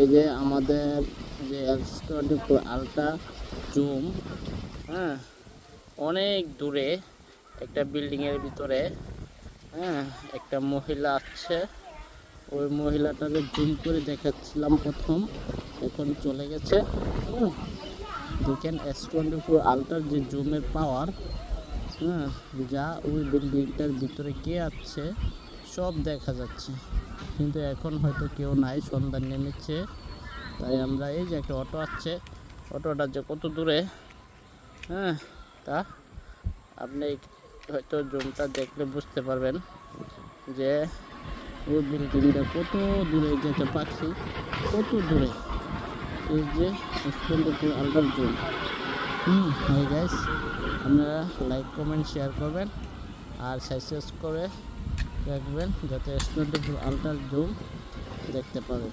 এই যে আমাদের যে S24 আলট্রা জুম, হ্যাঁ, অনেক দূরে একটা বিল্ডিংয়ের ভিতরে, হ্যাঁ, একটা মহিলা আছে। ওই মহিলাটাকে জুম করে দেখাচ্ছিলাম প্রথম, এখন চলে গেছে। দেখেন S24 আলট্রার যে জুমের পাওয়ার, হ্যাঁ, যা ওই বিল্ডিংটার ভিতরে কে আছে সব দেখা যাচ্ছে, কিন্তু এখন হয়তো কেউ নাই, সন্ধ্যা নেমেছে। তাই আমরা এই যে একটা অটো আছে, অটোটা যে কত দূরে, হ্যাঁ, তা আপনি হয়তো জুমটা দেখলে বুঝতে পারবেন যে ওই বিল্ডিংটা কত দূরে, যেতে পাখি কত দূরে। এই যে S24 ultra zoom. Hi guys, আপনারা লাইক কমেন্ট শেয়ার করবেন আর সাবস্ক্রাইব করে রাখবেন যাতে S24 আলট্রা জুম দেখতে পারেন।